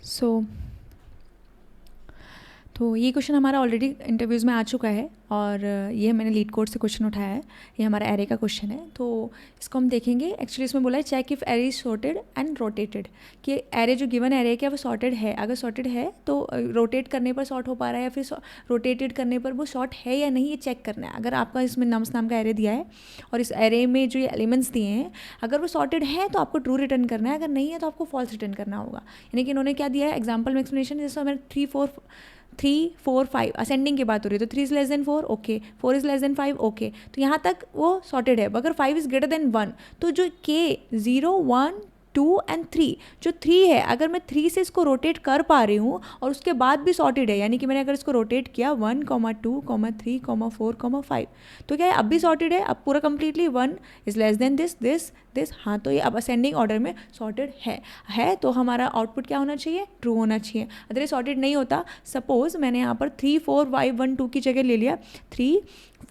सो तो ये क्वेश्चन हमारा ऑलरेडी इंटरव्यूज़ में आ चुका है और ये मैंने लीड कोड से क्वेश्चन उठाया है। ये हमारा एरे का क्वेश्चन है, तो इसको हम देखेंगे। एक्चुअली इसमें बोला है check if array is sorted and rotated, कि एरे जो गिवन एरे है क्या वो सॉर्टेड है। अगर सॉर्टेड है तो रोटेट करने पर सॉर्ट हो पा रहा है या फिर रोटेटेड करने पर वो सॉर्ट है या नहीं, ये चेक करना है। अगर आपका इसमें नम्स नाम का एरे दिया है और इस एरे में जो ये एलिमेंट्स दिए हैं अगर वो सॉर्टेड है तो आपको ट्रू रिटर्न करना है, अगर नहीं है तो आपको फॉल्स रिटर्न करना होगा। यानी कि इन्होंने क्या दिया है एग्जाम्पल में एक्सप्लेनेशन, जैसे हमें 3 4 5 असेंडिंग की बात हो रही है तो 3 is less than 4 okay, 4 is less than 5 okay, तो यहाँ तक वो सॉर्टेड है। अगर 5 इज़ ग्रेटर देन 1 तो जो के 0 1 2 एंड 3 जो 3 है अगर मैं 3 से इसको रोटेट कर पा रही हूँ और उसके बाद भी सॉर्टेड है, यानी कि मैंने अगर इसको रोटेट किया 1 2 3 4 5 तो क्या है अब भी सॉर्टेड है। अब पूरा completely 1 is less than this हाँ, तो ये अब असेंडिंग ऑर्डर में सॉर्टेड है तो हमारा आउटपुट क्या होना चाहिए, ट्रू होना चाहिए। अगर ये सॉर्टेड नहीं होता, सपोज मैंने यहाँ पर 3 4 5 1 2 की जगह ले लिया 3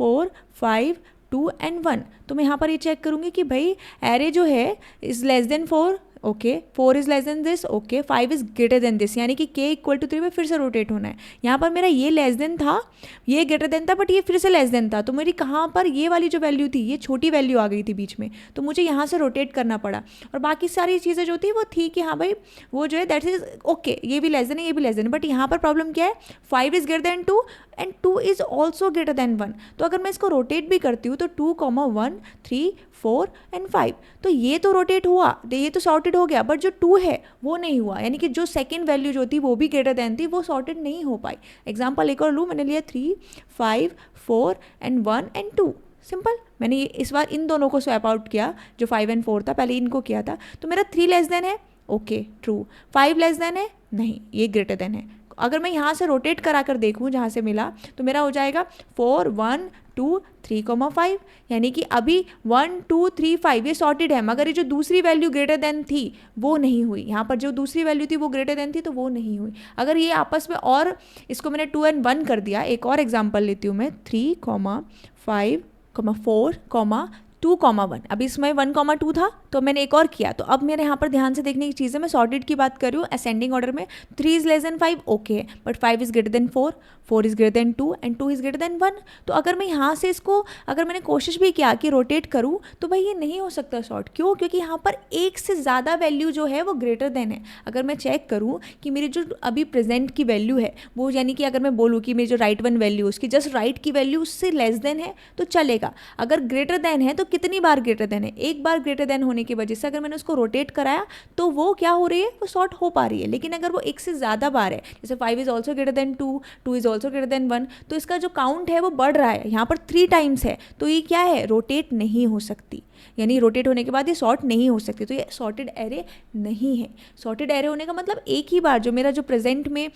4 5 2 एंड 1, तो मैं यहाँ पर ये चेक करूँगी कि भाई एरे जो है is less than 4 okay, 4 is less than this okay, 5 is greater than this, यानी कि k इक्वल टू 3 में फिर से रोटेट होना है। यहाँ पर मेरा ये लेस देन था, ये ग्रेटर देन था, बट ये फिर से लेस देन था, तो मेरी कहाँ पर ये वाली जो वैल्यू थी ये छोटी वैल्यू आ गई थी बीच में, तो मुझे यहाँ से रोटेट करना पड़ा। और बाकी सारी चीज़ें जो थी वो थी कि हाँ भाई वो जो है दैट इज ओके, ये भी लेस देन है ये भी लेस देन, बट यहाँ पर प्रॉब्लम क्या है 5 is greater than 2 and 2 is also greater than 1, तो अगर मैं इसको रोटेट भी करती हूँ तो 2 1 3 4 एंड 5, तो ये तो रोटेट हुआ, ये तो सॉर्टेड हो गया, बट जो 2 है वो नहीं हुआ, यानी कि जो सेकंड वैल्यू जो थी वो भी ग्रेटर देन थी, वो सॉर्टेड नहीं हो पाई। एग्जांपल एक और लूँ, मैंने लिया 3 5 4 एंड 1 एंड 2, सिंपल। मैंने ये इस बार इन दोनों को स्वैप आउट किया, जो 5 एंड 4 था पहले इनको किया था, तो मेरा 3 लेस देन है ओके ट्रू, 5 लेस देन है नहीं, ये ग्रेटर देन है। अगर मैं यहाँ से रोटेट करा कर देखूँ जहाँ से मिला तो मेरा हो जाएगा 4 1 2 3 5, यानी कि अभी 1 2 3 5 ये सॉर्टेड है, मगर ये जो दूसरी वैल्यू ग्रेटर देन थी वो नहीं हुई। यहाँ पर जो दूसरी वैल्यू थी वो ग्रेटर देन थी तो वो नहीं हुई। अगर ये आपस में और इसको मैंने 2 एंड 1 कर दिया, एक और एग्जांपल लेती हूँ मैं 3 5 4 2 1, अभी इसमें 1 2 था तो मैंने एक और किया, तो अब मेरे यहाँ पर ध्यान से देखने की चीज़ है, मैं सॉर्टेड की बात कर रही हूँ असेंडिंग ऑर्डर में। 3 is less than 5 okay, but 5 is greater than 4 4 is greater than 2 and 2 is greater than 1, तो अगर मैं यहाँ से इसको अगर मैंने कोशिश भी किया कि रोटेट करूँ तो भाई ये नहीं हो सकता सॉर्ट। क्यों? क्योंकि यहाँ पर एक से ज़्यादा वैल्यू जो है वो ग्रेटर देन है। अगर मैं चेक करूँ कि मेरी जो अभी प्रेजेंट की वैल्यू है वो, यानी कि अगर मैं बोलूँ कि मेरी जो राइट वन वैल्यू उसकी जस्ट राइट की वैल्यू उससे लेस देन है तो चलेगा। अगर ग्रेटर देन है तो कितनी बार ग्रेटर देन है, एक बार ग्रेटर देन होने की वजह से अगर मैंने उसको रोटेट कराया तो वो क्या हो रही है, वो सॉर्ट हो पा रही है। लेकिन अगर वो एक से ज़्यादा बार है, जैसे 5 is also greater than 2 2 is also greater than 1, तो इसका जो काउंट है वो बढ़ रहा है, यहाँ पर 3 टाइम्स है, तो ये क्या है, रोटेट नहीं हो सकती, यानी रोटेट होने के बाद ये सॉर्ट नहीं हो सकती, तो ये सॉर्टेड एरे नहीं है। सॉर्टेड एरे होने का मतलब एक ही बार जो मेरा जो प्रेजेंट में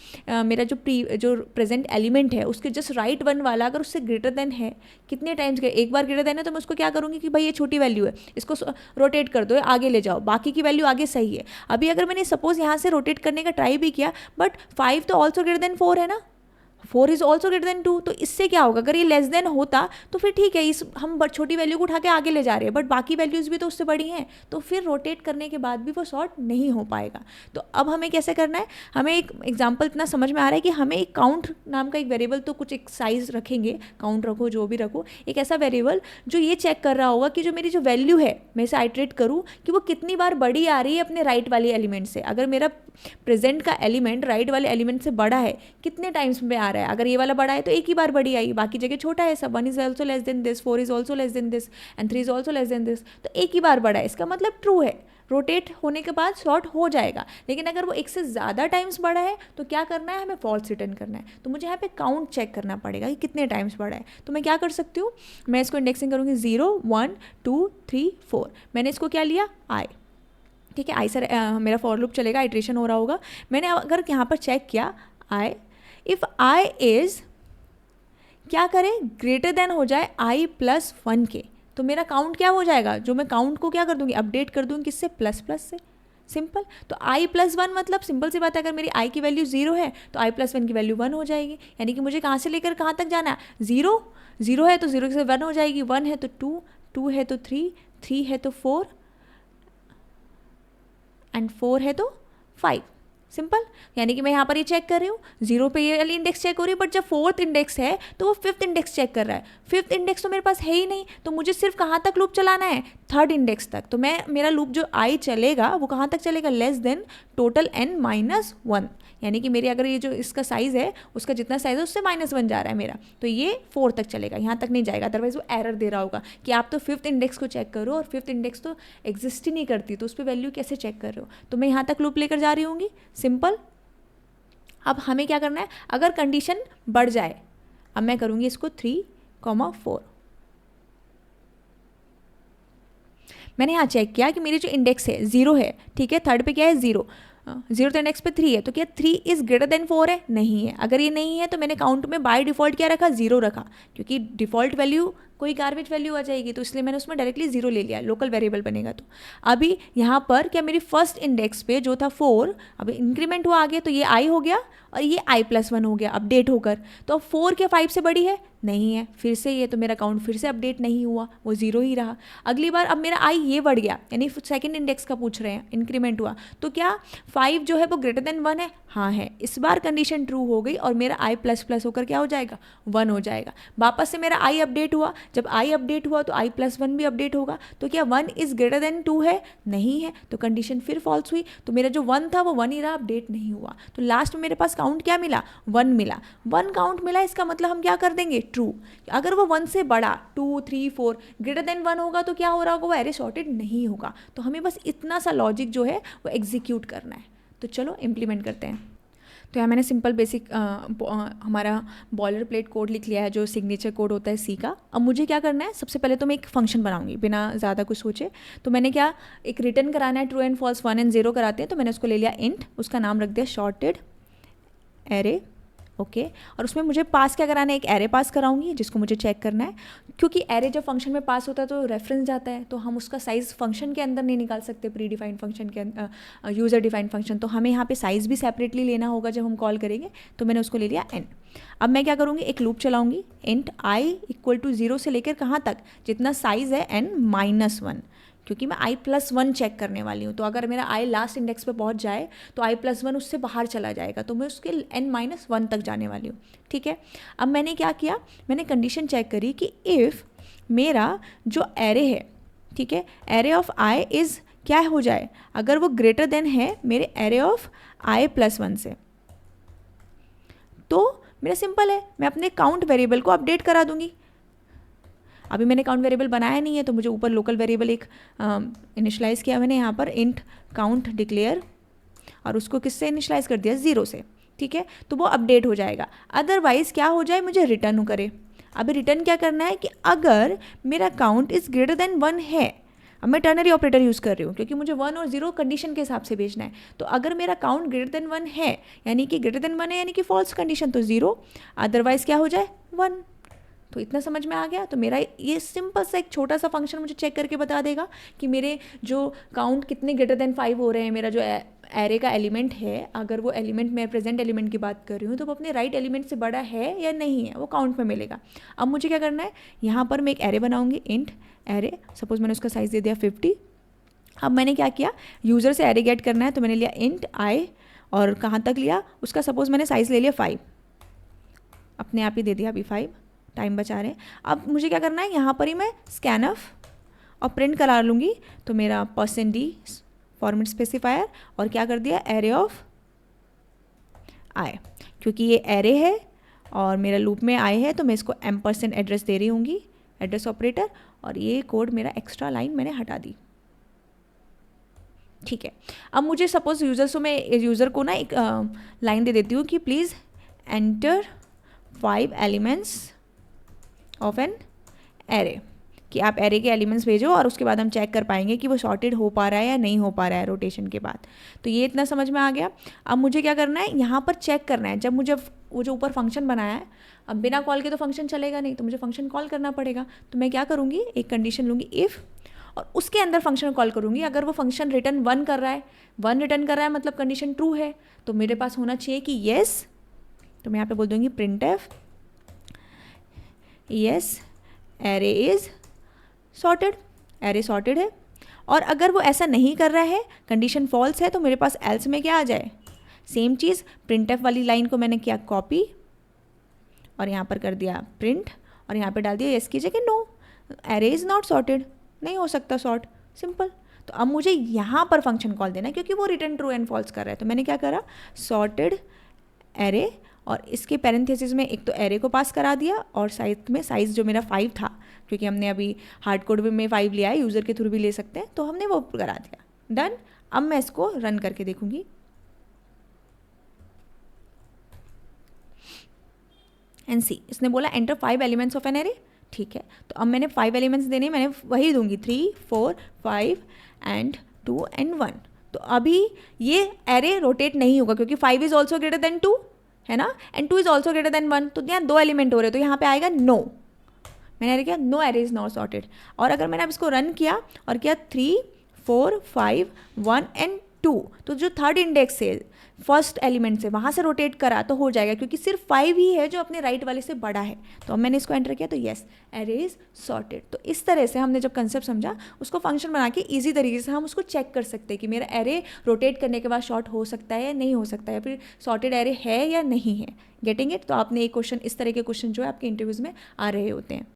मेरा जो प्रेजेंट एलिमेंट है उसके जस्ट राइट वन वाला अगर उससे ग्रेटर देन है, कितने टाइम्स एक बार ग्रेटर देन है तो मैं उसको क्या करूँगी कि भाई ये छोटी वैल्यू है, इसको रोटेट कर दो, आगे ले जाओ, बाकी की वैल्यू आगे सही है। अभी अगर मैंने सपोज यहाँ से रोटेट करने का ट्राई भी किया बट 5 तो ऑल्सो ग्रेटर देन 4 है ना, 4 इज ऑल्सो ग्रेटर देन 2, तो इससे क्या होगा, अगर ये लेस देन होता तो फिर ठीक है, इस हम छोटी वैल्यू को उठा के आगे ले जा रहे हैं, बट बाकी वैल्यूज़ भी तो उससे बड़ी हैं, तो फिर रोटेट करने के बाद भी वो सॉर्ट नहीं हो पाएगा। तो अब हमें कैसे करना है, हमें एक एग्जांपल इतना समझ में आ रहा है कि हमें एक काउंट नाम का एक वेरिएबल, तो कुछ एक साइज रखेंगे, काउंट रखो जो भी रखो, एक ऐसा वेरिएबल जो ये चेक कर रहा होगा कि जो मेरी जो वैल्यू है मैं इसे आइट्रेट करूँ कि वो कितनी बार बड़ी आ रही है अपने राइट वाले एलिमेंट से। अगर मेरा प्रेजेंट का एलिमेंट राइट वाले एलिमेंट से बड़ा है, कितने टाइम्स में आ रहा है, अगर ये वाला बड़ा है तो एक ही बार बड़ी आई, बाकी जगह छोटा है सब, 1 is also less than this, 4 is also less than this and 3 is also less than this, तो एक ही बार बड़ा है, इसका मतलब ट्रू है, रोटेट होने के बाद सॉर्ट हो जाएगा। लेकिन अगर वो एक से ज़्यादा टाइम्स बड़ा है तो क्या करना है, हमें फॉल्स रिटर्न करना है, तो मुझे यहाँ पे काउंट चेक करना पड़ेगा कि कितने टाइम्स बड़ा है। तो मैं क्या कर सकती हूँ, मैं इसको इंडेक्सिंग करूँगी 0 1 2 3 4, मैंने इसको क्या लिया आई, ठीक है, आई से मेरा फॉर लूप चलेगा, आइट्रेशन हो रहा होगा। मैंने अगर यहाँ पर चेक किया आई, इफ़ आई इज़ क्या करें, ग्रेटर देन हो जाए आई प्लस 1 के, तो मेरा काउंट क्या हो जाएगा, जो मैं काउंट को क्या कर दूँगी, अपडेट कर दूँगी किससे, प्लस प्लस से, सिंपल। तो आई प्लस 1 मतलब सिंपल सी बात है, अगर मेरी आई की वैल्यू 0 है तो आई प्लस 1 की वैल्यू 1 हो जाएगी, यानी कि मुझे कहाँ से लेकर कहाँ तक जाना है, 0 है तो 0 से 1 हो जाएगी, 1 है तो 2, 2 है तो 3, 3 है तो 4 एंड 4 है तो 5, सिंपल, यानी कि मैं यहाँ पर ये चेक कर रही हूँ, 0 पे ये वाली इंडेक्स चेक हो रही है, बट जब 4th इंडेक्स है तो वो 5th इंडेक्स चेक कर रहा है। 5th इंडेक्स तो मेरे पास है ही नहीं, तो मुझे सिर्फ कहाँ तक लूप चलाना है, 3rd इंडेक्स तक। तो मेरा लूप जो आई चलेगा वो कहाँ तक चलेगा, less than total n minus 1, यानी कि मेरे अगर ये जो इसका साइज़ है उसका जितना साइज़ है उससे -1 जा रहा है मेरा, तो ये 4 तक चलेगा, यहाँ तक नहीं जाएगा, अदरवाइज वो एरर दे रहा होगा कि आप तो 5th इंडेक्स को चेक करो, और 5th इंडेक्स तो एग्जिस्ट ही नहीं करती, तो उस पर वैल्यू कैसे चेक कर रहे हो। तो मैं यहाँ तक लूप लेकर जा रही होंगी, सिंपल। अब हमें क्या करना है, अगर कंडीशन बढ़ जाए, अब मैं करूँगी इसको 3,4। मैंने यहाँ चेक किया कि मेरी जो इंडेक्स है 0 है, ठीक है, 3rd पे क्या है 0, 0th इंडेक्स पे 3 है, तो क्या 3 इज़ ग्रेटर देन 4 है, नहीं है। अगर ये नहीं है तो मैंने काउंट में बाय डिफ़ॉल्ट क्या रखा, 0 रखा, क्योंकि डिफ़ॉल्ट वैल्यू कोई गार्बेज वैल्यू आ जाएगी, तो इसलिए मैंने उसमें डायरेक्टली 0 ले लिया, लोकल वेरिएबल बनेगा। तो अभी यहाँ पर क्या मेरी फर्स्ट इंडेक्स पे जो था 4, अभी इंक्रीमेंट हुआ आगे, तो ये i हो गया और ये i+1 हो गया अपडेट होकर। तो अब 4 क्या 5 से बड़ी है, नहीं है, फिर से ये, तो मेरा काउंट फिर से अपडेट नहीं हुआ, वो 0 ही रहा। अगली बार अब मेरा i ये बढ़ गया, यानी सेकंड इंडेक्स का पूछ रहे हैं, इंक्रीमेंट हुआ, तो क्या 5 जो है वो ग्रेटर देन 1 है, हाँ है। इस बार कंडीशन ट्रू हो गई और मेरा i++ होकर क्या हो जाएगा, 1 हो जाएगा। वापस से मेरा i अपडेट हुआ, जब i अपडेट हुआ तो i+1 भी अपडेट होगा, तो क्या 1 इज़ ग्रेटर देन 2 है, नहीं है, तो कंडीशन फिर फॉल्स हुई, तो मेरा जो 1 था वो 1 ही रहा, अपडेट नहीं हुआ। तो लास्ट में मेरे पास काउंट क्या मिला, 1 मिला, 1 काउंट मिला, इसका मतलब हम क्या कर देंगे, ट्रू। अगर वो 1 से बड़ा 2, 3, 4 ग्रेटर देन 1 होगा तो क्या हो रहा होगा, वो एरे सॉर्टेड नहीं होगा। तो हमें बस इतना सा लॉजिक जो है वो एग्जीक्यूट करना है। तो चलो इम्प्लीमेंट करते हैं। तो यहाँ मैंने सिंपल बेसिक हमारा बॉयलर प्लेट कोड लिख लिया है, जो सिग्नेचर कोड होता है सी का। अब मुझे क्या करना है, सबसे पहले तो मैं एक फंक्शन बनाऊंगी बिना ज़्यादा कुछ सोचे। तो मैंने क्या, एक रिटर्न कराना है, ट्रू एंड फॉल्स, 1 and 0 कराते हैं, तो मैंने उसको ले लिया इंट, उसका नाम रख दिया सॉर्टेड एरे, ओके। और उसमें मुझे पास क्या कराना है, एक एरे पास कराऊंगी जिसको मुझे चेक करना है, क्योंकि एरे जब फंक्शन में पास होता है तो रेफरेंस जाता है, तो हम उसका साइज़ फंक्शन के अंदर नहीं निकाल सकते, प्री डिफाइंड फंक्शन के अंदर, यूज़र डिफाइंड फंक्शन, तो हमें यहाँ पे साइज़ भी सेपरेटली लेना होगा जब हम कॉल करेंगे। तो मैंने उसको ले लिया n। अब मैं क्या करूँगी, एक लूप चलाऊँगी, इंट i = 0 से लेकर कहाँ तक, जितना साइज़ है n-1, क्योंकि मैं i+1 चेक करने वाली हूँ। तो अगर मेरा i लास्ट इंडेक्स पे पहुँच जाए तो i+1 उससे बाहर चला जाएगा, तो मैं उसके n-1 तक जाने वाली हूँ, ठीक है। अब मैंने क्या किया, मैंने कंडीशन चेक करी कि इफ़ मेरा जो एरे है, ठीक है, एरे ऑफ i इज़ क्या हो जाए, अगर वो ग्रेटर देन है मेरे एरे ऑफ i+1 से, तो मेरा सिंपल है, मैं अपने काउंट वेरिएबल को अपडेट करा दूंगी। अभी मैंने काउंट वेरिएबल बनाया नहीं है, तो मुझे ऊपर लोकल वेरिएबल एक इनिशलाइज़ किया मैंने यहाँ पर, इंट काउंट डिक्लेयर, और उसको किससे इनिशलाइज़ कर दिया, 0 से, ठीक है। तो वो अपडेट हो जाएगा। अदरवाइज़ क्या हो जाए, मुझे रिटर्न करे। अभी रिटर्न क्या करना है कि अगर मेरा काउंट इज़ ग्रेटर देन 1 है, अब मैं टर्नरी ऑपरेटर यूज़ कर रही हूँ क्योंकि मुझे 1 और 0 कंडीशन के हिसाब से भेजना है। तो अगर मेरा काउंट ग्रेटर देन 1 है, यानी कि ग्रेटर देन 1 है, यानी कि फॉल्स कंडीशन, तो 0, अदरवाइज़ क्या हो जाए, 1। तो इतना समझ में आ गया। तो मेरा ये सिंपल सा एक छोटा सा फंक्शन मुझे चेक करके बता देगा कि मेरे जो काउंट कितने ग्रेटर देन 5 हो रहे हैं। मेरा जो एरे का एलिमेंट है, अगर वो एलिमेंट, मैं प्रेजेंट एलिमेंट की बात कर रही हूँ, तो वो अपने राइट एलिमेंट से बड़ा है या नहीं है, वो काउंट में मिलेगा। अब मुझे क्या करना है, यहाँ पर मैं एक एरे बनाऊँगी, इंट एरे, सपोज मैंने उसका साइज़ दे दिया 50। अब मैंने क्या किया, यूज़र से एरे गेट करना है, तो मैंने लिया इंट आई, और कहाँ तक लिया उसका, सपोज मैंने साइज़ ले लिया 5, अपने आप ही दे दिया, अभी 5, टाइम बचा रहे हैं। अब मुझे क्या करना है, यहाँ पर ही मैं स्कैनफ और प्रिंट करा लूँगी, तो मेरा %d फॉर्मेट स्पेसिफायर, और क्या कर दिया, एरे ऑफ आई, क्योंकि ये एरे है और मेरा लूप में आई है, तो मैं इसको %, एड्रेस दे रही हूँगी, एड्रेस ऑपरेटर, और ये कोड मेरा एक्स्ट्रा लाइन मैंने हटा दी, ठीक है। अब मुझे सपोज यूज़र, सो मैं यूज़र को ना एक लाइन दे देती हूँ कि please enter 5 elements of an array, कि आप एरे के एलिमेंट्स भेजो, और उसके बाद हम चेक कर पाएंगे कि वो सॉर्टेड हो पा रहा है या नहीं हो पा रहा है रोटेशन के बाद। तो ये इतना समझ में आ गया। अब मुझे क्या करना है, यहाँ पर चेक करना है, जब मुझे वो जो ऊपर फंक्शन बनाया है, अब बिना कॉल के तो फंक्शन चलेगा नहीं, तो मुझे फंक्शन कॉल करना पड़ेगा। तो मैं क्या करूँगी, एक कंडीशन लूँगी इफ़, और उसके अंदर फंक्शन कॉल करूँगी। अगर वो फंक्शन रिटर्न 1 कर रहा है, 1 रिटर्न कर रहा है, मतलब कंडीशन ट्रू है, तो मेरे पास होना चाहिए कि येस, तो मैं यहाँ पे बोल दूँगी printf yes array is sorted, array sorted है। और अगर वो ऐसा नहीं कर रहा है, कंडीशन फॉल्स है, तो मेरे पास एल्स में क्या आ जाए, सेम चीज़ printf वाली लाइन को मैंने किया कॉपी और यहाँ पर कर दिया प्रिंट और यहाँ पे डाल दिया येस की जगह no, array is not sorted, नहीं हो सकता सॉर्ट, सिंपल। तो अब मुझे यहाँ पर फंक्शन कॉल देना है क्योंकि वो रिटर्न ट्रू एंड फॉल्स कर रहा है। तो मैंने क्या करा, सॉर्टेड एरे और इसके पैरेंथेसिस में एक तो एरे को पास करा दिया और साइज में साइज़ जो मेरा 5 था, क्योंकि हमने अभी हार्ड कोड में 5 लिया है, यूज़र के थ्रू भी ले सकते हैं, तो हमने वो करा दिया, डन। अब मैं इसको रन करके देखूंगी एंड सी, इसने बोला enter 5 elements of an array, ठीक है। तो अब मैंने 5 एलिमेंट्स देने, मैंने वही दूंगी 3 4 5 एंड 2 एंड 1। तो अभी ये एरे रोटेट नहीं होगा क्योंकि 5 इज ऑल्सो ग्रेटर देन 2 है ना, and 2 is also greater than 1, तो यहाँ 2 एलिमेंट हो रहे, तो यहाँ पे आएगा नो। मैंने एरे किया no, array is not sorted. और अगर मैंने अब इसको रन किया और किया 3 4 5 1 एंड 2, तो जो थर्ड इंडेक्स है फर्स्ट एलिमेंट से वहाँ से रोटेट करा तो हो जाएगा क्योंकि सिर्फ 5 ही है जो अपने राइट वाले से बड़ा है। तो अब मैंने इसको एंटर किया तो येस, एरे इज सॉर्टेड। तो इस तरह से हमने जब कंसेप्ट समझा उसको फंक्शन बना के ईजी तरीके से हम उसको चेक कर सकते हैं कि मेरा एरे रोटेट करने के बाद शॉर्ट हो सकता है या नहीं हो सकता है, फिर सॉर्टेड एरे है या नहीं है। Getting it? तो आपने एक क्वेश्चन, इस तरह के क्वेश्चन जो है आपके इंटरव्यूज़ में आ रहे होते हैं।